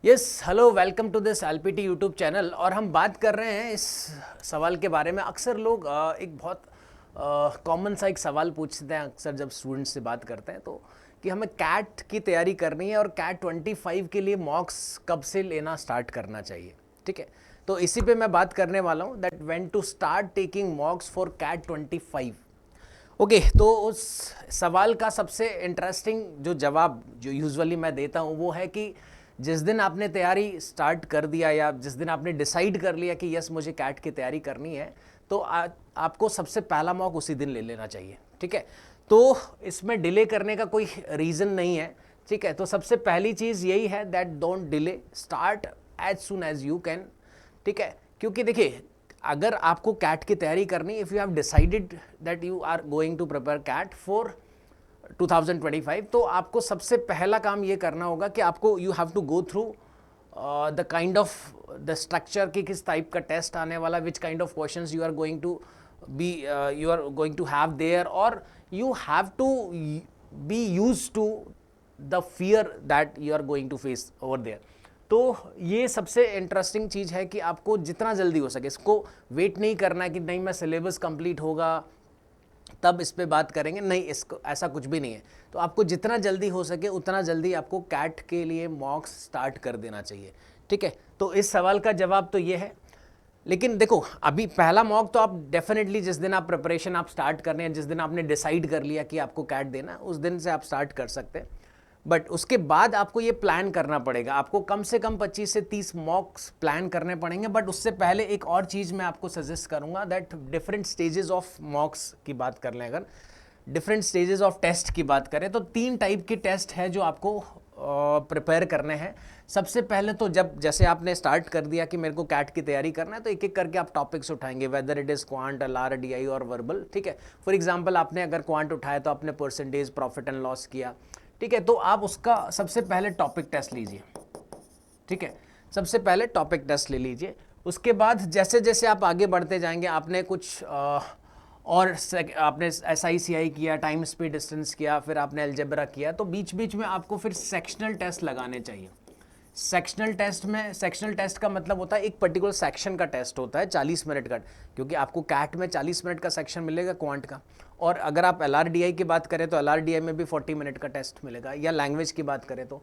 Yes hello welcome to this LPT YouTube channel. और हम बात कर रहे हैं इस सवाल के बारे में। अक्सर लोग एक बहुत कॉमन सा एक सवाल पूछते हैं अक्सर जब स्टूडेंट्स से बात करते हैं तो कि हमें कैट की तैयारी करनी है और कैट 25 के लिए मॉक्स कब से लेना स्टार्ट करना चाहिए। ठीक है, तो इसी पे मैं बात करने वाला हूँ that when to start taking mocks for CAT 25। Okay, तो उस सवाल का सबसे इंटरेस्टिंग जो जवाब जो यूजुअली मैं देता हूँ वो है कि जिस दिन आपने तैयारी स्टार्ट कर दिया या जिस दिन आपने डिसाइड कर लिया कि यस मुझे कैट की तैयारी करनी है तो आपको सबसे पहला मॉक उसी दिन ले लेना चाहिए। ठीक है, तो इसमें डिले करने का कोई रीज़न नहीं है। ठीक है, तो सबसे पहली चीज़ यही है that don't delay, start as soon as you can. ठीक है, क्योंकि देखिए अगर आपको कैट की तैयारी करनी, if you have decided that you are going to prepare CAT for 2025, तो आपको सबसे पहला काम ये करना होगा कि आपको you have to go through the kind of the structure कि किस टाइप का टेस्ट आने वाला, which kind of questions you are going to be you are going to have there, और you have to be use to the fear that you are going to face over there. तो ये सबसे interesting चीज़ है कि आपको जितना जल्दी हो सके, इसको वेट नहीं करना है कि नहीं मैं सिलेबस कंप्लीट होगा तब इस पे बात करेंगे, नहीं, इसको ऐसा कुछ भी नहीं है। तो आपको जितना जल्दी हो सके उतना जल्दी आपको कैट के लिए मॉक्स स्टार्ट कर देना चाहिए। ठीक है, तो इस सवाल का जवाब तो ये है। लेकिन देखो अभी पहला मॉक तो आप डेफिनेटली जिस दिन आप प्रिपरेशन आप स्टार्ट कर रहे हैं, जिस दिन आपने डिसाइड कर लिया कि आपको कैट देना, उस दिन से आप स्टार्ट कर सकते हैं। बट उसके बाद आपको ये प्लान करना पड़ेगा, आपको कम से कम 25 से 30 मॉक्स प्लान करने पड़ेंगे। बट उससे पहले एक और चीज़ मैं आपको सजेस्ट करूंगा दैट डिफरेंट स्टेजेस ऑफ मॉक्स की बात कर लें, अगर डिफरेंट स्टेजेस ऑफ टेस्ट की बात करें तो 3 टाइप के टेस्ट है जो आपको प्रिपेयर करने हैं। सबसे पहले तो जब जैसे आपने स्टार्ट कर दिया कि मेरे को कैट की तैयारी करना है, तो एक एक करके आप टॉपिक्स उठाएंगे, whether it is quant, LR, DI और वर्बल। ठीक है, फॉर एग्जांपल आपने अगर क्वांट उठाया तो आपने परसेंटेज, प्रॉफिट एंड लॉस किया। ठीक है, तो आप उसका सबसे पहले टॉपिक टेस्ट लीजिए। ठीक है, सबसे पहले टॉपिक टेस्ट ले लीजिए। उसके बाद जैसे जैसे आप आगे बढ़ते जाएंगे, आपने कुछ और आपने SICI किया, टाइम स्पीड डिस्टेंस किया, फिर आपने अलजेब्रा किया, तो बीच बीच में आपको फिर सेक्शनल टेस्ट लगाने चाहिए। सेक्शनल टेस्ट का मतलब होता है एक पर्टिकुलर सेक्शन का टेस्ट होता है 40 मिनट का, क्योंकि आपको कैट में 40 मिनट का सेक्शन मिलेगा क्वांट का। और अगर आप LRDI की बात करें तो LRDI में भी 40 मिनट का टेस्ट मिलेगा, या लैंग्वेज की बात करें तो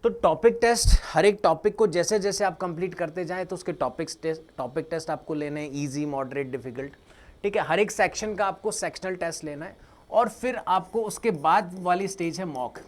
टॉपिक टेस्ट, हर एक टॉपिक को जैसे जैसे आप कंप्लीट करते जाएं तो उसके टॉपिक टेस्ट आपको लेने हैं, ईजी, मॉडरेट, डिफिकल्ट। ठीक है, हर एक सेक्शन का आपको सेक्शनल टेस्ट लेना है। और फिर आपको उसके बाद वाली स्टेज है मॉक।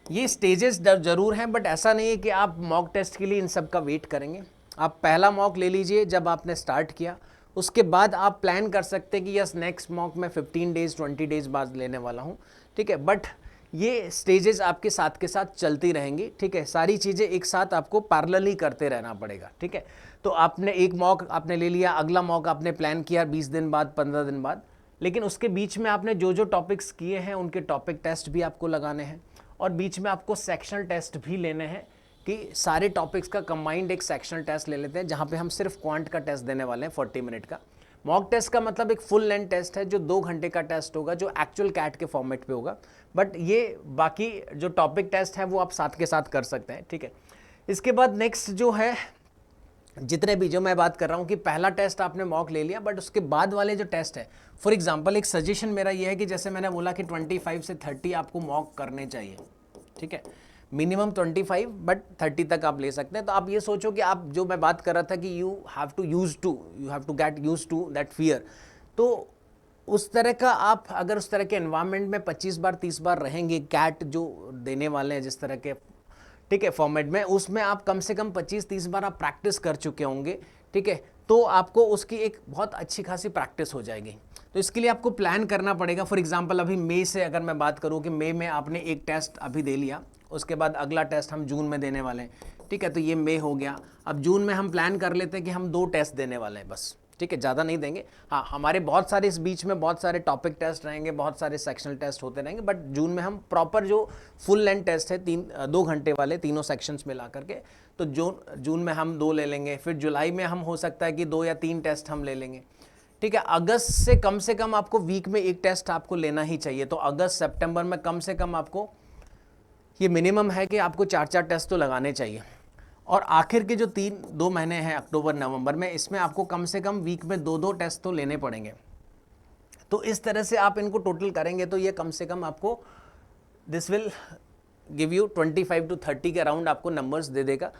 ये स्टेजेस जरूर हैं, बट ऐसा नहीं है कि आप मॉक टेस्ट के लिए इन सब का वेट करेंगे। आप पहला मॉक ले लीजिए जब आपने स्टार्ट किया, उसके बाद आप प्लान कर सकते हैं कि यस नेक्स्ट मॉक मैं 15 डेज 20 डेज बाद लेने वाला हूँ। ठीक है, बट ये स्टेजेस आपके साथ के साथ चलती रहेंगी। ठीक है, सारी चीज़ें एक साथ आपको पैरेलली करते रहना पड़ेगा। ठीक है, तो आपने एक मॉक आपने ले लिया, अगला मॉक आपने प्लान किया 20 दिन बाद, 15 दिन बाद, लेकिन उसके बीच में आपने जो जो टॉपिक्स किए हैं उनके टॉपिक टेस्ट भी आपको लगाने हैं, और बीच में आपको सेक्शनल टेस्ट भी लेने हैं कि सारे टॉपिक्स का कंबाइंड एक सेक्शनल टेस्ट ले लेते हैं, जहाँ पे हम सिर्फ क्वांट का टेस्ट देने वाले हैं 40 मिनट का। मॉक टेस्ट का मतलब एक फुल लेंथ टेस्ट है जो 2 घंटे का टेस्ट होगा, जो एक्चुअल कैट के फॉर्मेट पे होगा। बट ये बाकी जो टॉपिक टेस्ट है वो आप साथ के साथ कर सकते हैं। ठीक है, इसके बाद नेक्स्ट जो है, जितने भी जो मैं बात कर रहा हूँ कि पहला टेस्ट आपने मॉक ले लिया, बट उसके बाद वाले जो टेस्ट है, फॉर एग्जांपल एक सजेशन मेरा ये है कि जैसे मैंने बोला कि 25 से 30 आपको मॉक करने चाहिए। ठीक है, मिनिमम 25 बट 30 तक आप ले सकते हैं। तो आप ये सोचो कि आप जो मैं बात कर रहा था कि you have to get used to that fear, तो उस तरह का आप अगर उस तरह के एनवायरनमेंट में 25 बार 30 बार रहेंगे, कैट जो देने वाले हैं जिस तरह के, ठीक है, फॉर्मेट में, उसमें आप कम से कम 25-30 बार आप प्रैक्टिस कर चुके होंगे। ठीक है, तो आपको उसकी एक बहुत अच्छी खासी प्रैक्टिस हो जाएगी। तो इसके लिए आपको प्लान करना पड़ेगा। फॉर एग्जांपल अभी मई से अगर मैं बात करूं कि मई में आपने एक टेस्ट अभी दे लिया, उसके बाद अगला टेस्ट हम जून में देने वाले हैं। ठीक है, तो ये मई हो गया। अब जून में हम प्लान कर लेते हैं कि हम 2 टेस्ट देने वाले हैं बस। ठीक है, ज़्यादा नहीं देंगे। हाँ, हमारे बहुत सारे इस बीच में बहुत सारे टॉपिक टेस्ट रहेंगे, बहुत सारे सेक्शनल टेस्ट होते रहेंगे, बट जून में हम प्रॉपर जो फुल लेंथ टेस्ट है 2 घंटे वाले तीनों सेक्शंस मिला करके, तो जून में हम 2 ले लेंगे। फिर जुलाई में हम हो सकता है कि 2 या 3 टेस्ट हम ले लेंगे। ठीक है, अगस्त से कम आपको वीक में 1 टेस्ट आपको लेना ही चाहिए। तो अगस्त सितंबर में कम से कम आपको ये मिनिमम है कि आपको 4-4 टेस्ट तो लगाने चाहिए। और आखिर के जो 2 महीने हैं अक्टूबर नवंबर में, इसमें आपको कम से कम वीक में 2 टेस्ट तो लेने पड़ेंगे। तो इस तरह से आप इनको टोटल करेंगे तो ये कम से कम आपको this will give you 25 to 30 के अराउंड आपको नंबर्स दे देगा।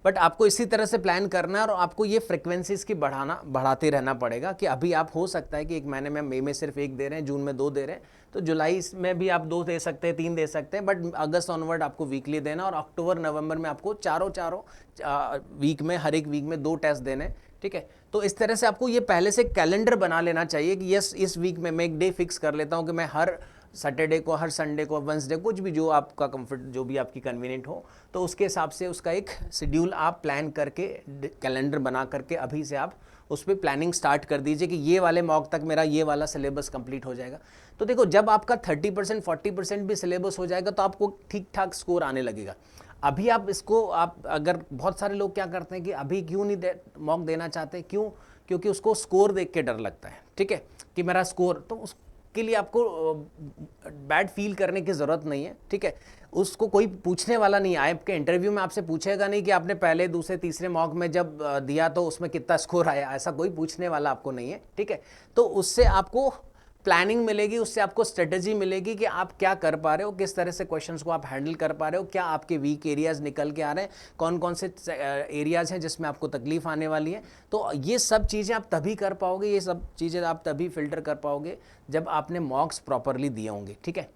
बट आपको इसी तरह से प्लान करना है और आपको ये फ्रिक्वेंसीज की बढ़ाते रहना पड़ेगा कि अभी आप हो सकता है कि एक महीने में मई में सिर्फ 1 दे रहे हैं, जून में 2 दे रहे हैं, तो जुलाई में भी आप 2 दे सकते हैं, 3 दे सकते हैं, बट अगस्त ऑनवर्ड आपको वीकली देना और अक्टूबर नवंबर में आपको चारों वीक में, हर एक वीक में 2 टेस्ट देने। ठीक है, तो इस तरह से आपको ये पहले से कैलेंडर बना लेना चाहिए कि यस इस वीक में मैं एक डे फिक्स कर लेता हूँ कि मैं हर सैटरडे को, हर संडे को, वेंसडे, कुछ भी जो आपका कंफर्ट, जो भी आपकी कन्वीनियंट हो, तो उसके हिसाब से उसका एक शेड्यूल आप प्लान करके, कैलेंडर बना करके अभी से आप उस पर प्लानिंग स्टार्ट कर दीजिए कि ये वाले मॉक तक मेरा ये वाला सिलेबस कंप्लीट हो जाएगा। तो देखो, जब आपका 30% 40% भी सिलेबस हो जाएगा तो आपको ठीक ठाक स्कोर आने लगेगा। अभी आप इसको, आप अगर, बहुत सारे लोग क्या करते हैं कि अभी क्यों नहीं मॉक देना चाहते, क्यों? क्योंकि उसको स्कोर देख के डर लगता है। ठीक है, कि मेरा स्कोर, तो के लिए आपको बैड फील करने की ज़रूरत नहीं है। ठीक है, उसको कोई पूछने वाला नहीं है, आपके इंटरव्यू में आपसे पूछेगा नहीं कि आपने पहले, दूसरे, तीसरे मॉक में जब दिया तो उसमें कितना स्कोर आया, ऐसा कोई पूछने वाला आपको नहीं है। ठीक है, तो उससे आपको प्लानिंग मिलेगी, उससे आपको स्ट्रेटेजी मिलेगी कि आप क्या कर पा रहे हो, किस तरह से क्वेश्चंस को आप हैंडल कर पा रहे हो, क्या आपके वीक एरियाज निकल के आ रहे हैं, कौन कौन से एरियाज हैं जिसमें आपको तकलीफ आने वाली है। तो ये सब चीज़ें आप तभी कर पाओगे, ये सब चीज़ें आप तभी फिल्टर कर पाओगे जब आपने मॉक्स प्रॉपरली दिए होंगे। ठीक है,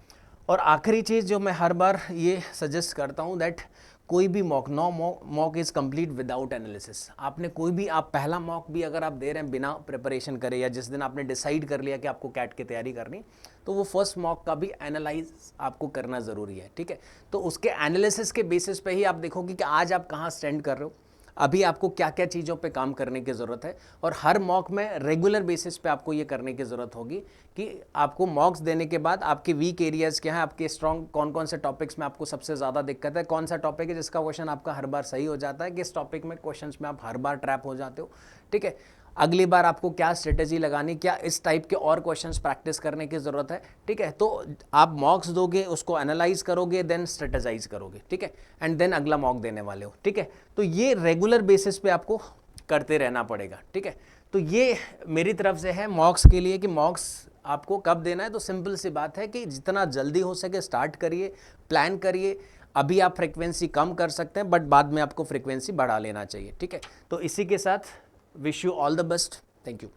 और आखिरी चीज़ जो मैं हर बार ये सजेस्ट करता हूँ दैट कोई भी mock, no mock is complete without analysis. आपने कोई भी, आप पहला मॉक भी अगर आप दे रहे हैं बिना प्रिपरेशन करे, या जिस दिन आपने डिसाइड कर लिया कि आपको कैट की तैयारी करनी, तो वो फर्स्ट मॉक का भी एनालाइज आपको करना ज़रूरी है। ठीक है, तो उसके एनालिसिस के बेसिस पे ही आप देखोगे कि आज आप कहाँ स्टैंड कर रहे हो, अभी आपको क्या क्या चीज़ों पे काम करने की ज़रूरत है, और हर मॉक में रेगुलर बेसिस पे आपको ये करने की ज़रूरत होगी कि आपको मॉक्स देने के बाद आपके वीक एरियाज़ क्या हैं, आपके स्ट्रॉन्ग कौन कौन से टॉपिक्स में आपको सबसे ज़्यादा दिक्कत है, कौन सा टॉपिक है जिसका क्वेश्चन आपका हर बार सही हो जाता है, किस टॉपिक में क्वेश्चंस में आप हर बार ट्रैप हो जाते हो। ठीक है, अगली बार आपको क्या स्ट्रेटेजी लगानी, क्या इस टाइप के और क्वेश्चंस प्रैक्टिस करने की ज़रूरत है। ठीक है, तो आप मॉक्स दोगे, उसको एनालाइज करोगे, देन स्ट्रेटेजाइज करोगे। ठीक है, एंड देन अगला मॉक देने वाले हो। ठीक है, तो ये रेगुलर बेसिस पे आपको करते रहना पड़ेगा। ठीक है, तो ये मेरी तरफ से है मॉक्स के लिए कि मॉक्स आपको कब देना है। तो सिंपल सी बात है कि जितना जल्दी हो सके स्टार्ट करिए, प्लान करिए। अभी आप फ्रिक्वेंसी कम कर सकते हैं, बट बाद में आपको फ्रिक्वेंसी बढ़ा लेना चाहिए। ठीक है, तो इसी के साथ wish you all the best. Thank you.